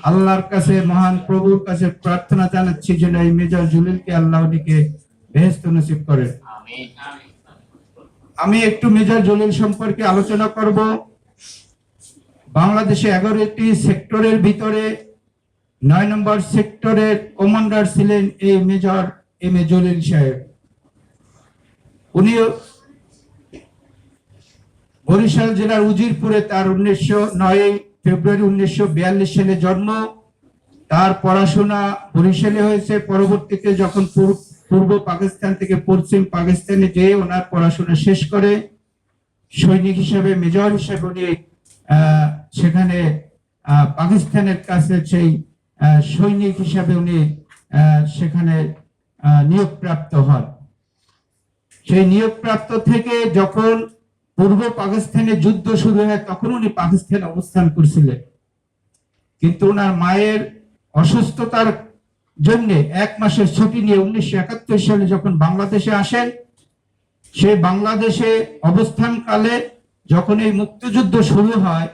আল্লাহর কাছে, মহান প্রভুর কাছে প্রার্থনা জানাচ্ছি যেন এই মেজর জলিলকে আল্লাহ উনিকে বেহেশত নসিব করেন। আমি একটু মেজর জলিল সম্পর্কে আলোচনা করব। বাংলাদেশে 11টি সেক্টরের ভিতরে 9 নম্বর সেক্টরের কমান্ডার ছিলেন এই মেজর এম এ জলিল সাহেব। উনি বরিশাল জেলার উজিরপুরে তার 9 ফেব্রুয়ারি 1942 সালে জন্ম। তার পড়াশোনা বরিশালে হয়েছে। পরবর্তীতে যখন পূর্ব পাকিস্তান থেকে পশ্চিম পাকিস্তানে যেয়ে ওনার পড়াশোনা শেষ করে সৈনিক হিসেবে, মেজর হিসেবে উনি সেখানে পাকিস্তানের কাছে সেই সৈনিক হিসাবে উনি সেখানে নিয়োগপ্রাপ্ত হন। সেই নিয়োগপ্রাপ্ত থেকে যখন পূর্ব পাকিস্তানে যুদ্ধ শুরু হয় তখন উনি পাকিস্তানে অবস্থান করছিলেন, কিন্তু ওনার মায়ের অসুস্থতার জন্য 1 মাসের ছুটি নিয়ে 1971 সালে যখন বাংলাদেশে আসেন, সেই বাংলাদেশে অবস্থানকালে যখন এই মুক্তিযুদ্ধ শুরু হয়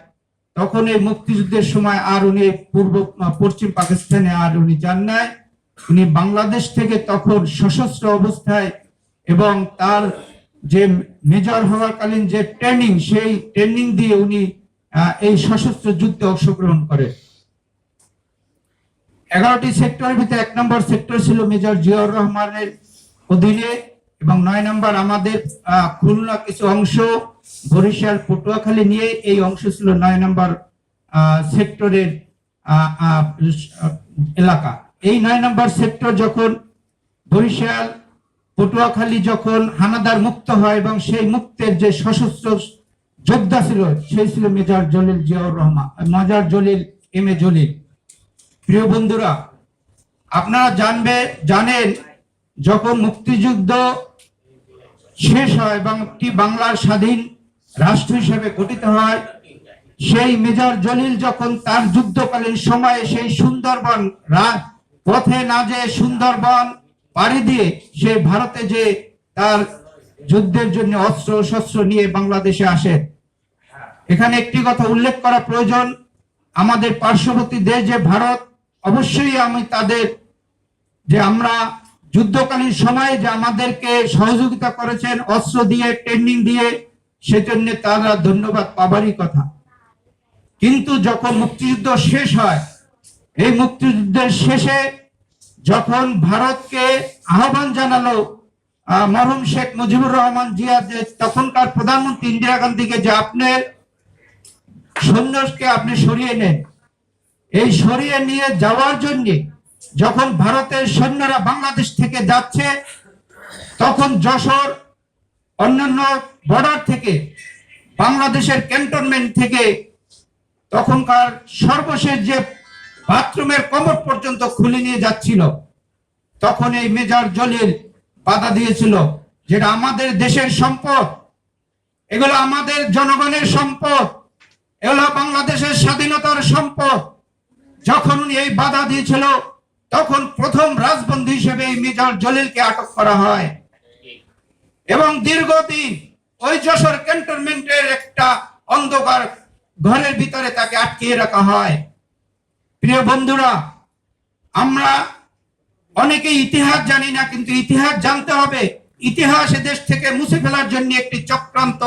তখন এই মুক্তিযুদ্ধের সময় আর উনি পশ্চিম পাকিস্তানে আর উনি যান নাই। উনি বাংলাদেশ থেকে তখন সশস্ত্র অবস্থায় এবং তার যে মেজর হওয়াকালীন যে ট্রেনিং, সেই ট্রেনিং দিয়ে উনি এই সশস্ত্র যুদ্ধে অংশগ্রহণ করেন। 11টি সেক্টরের ভিতরে 1 নম্বর সেক্টর ছিল মেজর জিয়াউর রহমানের অধীনে এবং 9 নম্বর আমাদের খুলনা কিছু অংশ, বরিশাল, পটুয়াখালী নিয়ে এই অংশ ছিল 9 নম্বর সেক্টরের এলাকা। এই 9 নম্বর সেক্টর যখন বরিশাল, পটুয়াখালী যখন হানাদার মুক্ত হয় এবং সেই মুক্তের যে সশস্ত্র যোদ্ধা ছিল সেই ছিল major Jalil Ziaur Rahman, major Jalil M A Jalil. প্রিয় বন্ধুরা, আপনারা জানেন যখন মুক্তিযুদ্ধ শেষ হয় এবং একটি বাংলার স্বাধীন রাষ্ট্র হিসেবে গঠিত হয়, সেই মেজর জলিল যখন তার যুদ্ধকালীন সময়ে সেই সুন্দরবন পথে না যেয়ে সুন্দরবন পাড়ি দিয়ে সে ভারতে যে তার যুদ্ধের জন্য অস্ত্র শস্ত্র নিয়ে বাংলাদেশে আসে। এখানে একটি কথা উল্লেখ করা প্রয়োজন, আমাদের পার্শ্ববর্তী দেশ যে ভারত, অবশ্যই আমি তাদের যে আমরা যুদ্ধকালীন সময়ে যে আমাদেরকে সহযোগিতা করেছেন অস্ত্র দিয়ে, ট্রেনিং দিয়ে, সেজন্য তারা ধন্যবাদ পাবারই কথা। কিন্তু যখন মুক্তিযুদ্ধ শেষ হয়, এই মুক্তিযুদ্ধের শেষে যখন ভারতকে আহ্বান জানালো মরহুম শেখ মুজিবুর রহমান জিয়া, যে তখনকার প্রধানমন্ত্রী ইন্দিরা গান্ধীকে, যে আপনার সৈন্যকে আপনি সরিয়ে নেন, এই সরিয়ে নিয়ে যাওয়ার জন্য যখন ভারতের সৈন্যরা বাংলাদেশ থেকে যাচ্ছে, তখন যশোর অন্যান্য বর্ডার থেকে, বাংলাদেশের ক্যান্টনমেন্ট থেকে তখনকার সর্বশেষ যে বাথরুমের কমোড পর্যন্ত খুলে নিয়ে যাচ্ছিল, তখন এই মেজর জলিল বাধা দিয়েছিল, যেটা আমাদের দেশের সম্পদ, এগুলো আমাদের জনগণের সম্পদ, এগুলো বাংলাদেশের স্বাধীনতার সম্পদ। যখন উনি এই বাধা দিয়েছিল তখন প্রথম রাজবন্দী হিসেবে এই মেজর জলিলকে আটক করা হয় এবং দীর্ঘদিন ওই যশোর ক্যান্টনমেন্টের একটা অন্ধকার ঘরের ভিতরে তাকে আটকিয়ে রাখা হয়। প্রিয় বন্ধুরা, আমরা অনেকে ইতিহাস জানি না, কিন্তু ইতিহাস জানতে হবে। ইতিহাস দেশ থেকে মুছে ফেলার জন্য একটি চক্রান্ত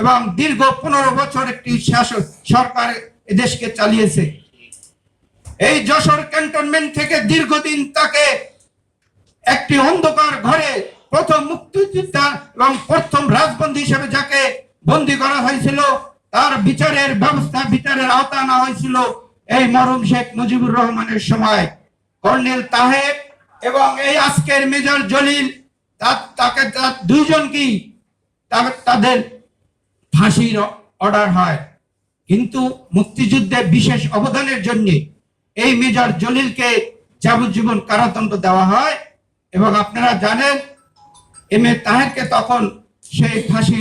এবং দীর্ঘ 15 বছর একটি সরকার এদেশকে চালিয়েছে। এই যশোর ক্যান্টনমেন্ট থেকে দীর্ঘদিন তাকে একটি অন্ধকার ঘরে প্রথম মুক্তিযোদ্ধা এবং প্রথম রাজবন্দী হিসেবে যাকে বন্দী করা হয়েছিল, তার বিচারের ব্যবস্থা, বিচারের আওতা আনা হয়েছিল এই মরহুম শেখ মুজিবুর রহমানের সময়। কর্নেল তাহের এবং এই আজকের মেজর জলিল, তাকে দুইজনকেই তাদের ফাঁসির অর্ডার হয়। কিন্তু মুক্তিযুদ্ধে বিশেষ অবদানের জন্য এই মেজর জলিলকে যাবজ্জীবন কারাদণ্ড দেওয়া হয় এবং আপনারা জানেন এম এ তাহেরকে তখন সেই ফাঁসি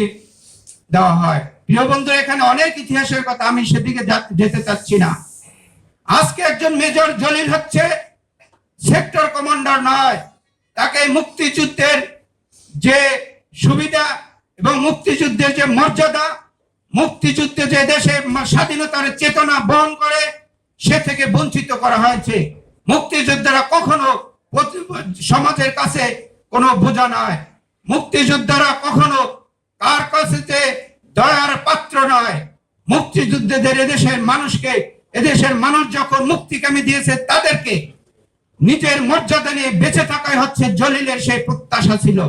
দেওয়া হয়। প্রিয় বন্ধু, এখানে অনেক ইতিহাসের কথা, আমি সেদিকে যেতে চাচ্ছি না। আজকে একজন মেজর জলিল হচ্ছে সেক্টর কমান্ডার নয়, তাকে মুক্তিযুদ্ধের যে সুবিধা এবং মুক্তিযুদ্ধের যে মর্যাদা, মুক্তিযুদ্ধে যে দেশে স্বাধীনতার চেতনা বহন করে সে থেকে বঞ্চিত করা হয়েছে। মুক্তিযোদ্ধারা কখনো সমাজের কাছে কোনো বোঝা নয়। মুক্তিযোদ্ধারা কখনো কার কাছে যে দয়ার পাত্র নয়। মুক্তিযুদ্ধের এদেশের মানুষকে, এদেশের মানুষ যখন মুক্তিকামী দিয়েছে, তাদেরকে নিজের মর্যাদা নিয়ে বেঁচে থাকাই হচ্ছে জলিলের সেই প্রত্যাশা ছিল।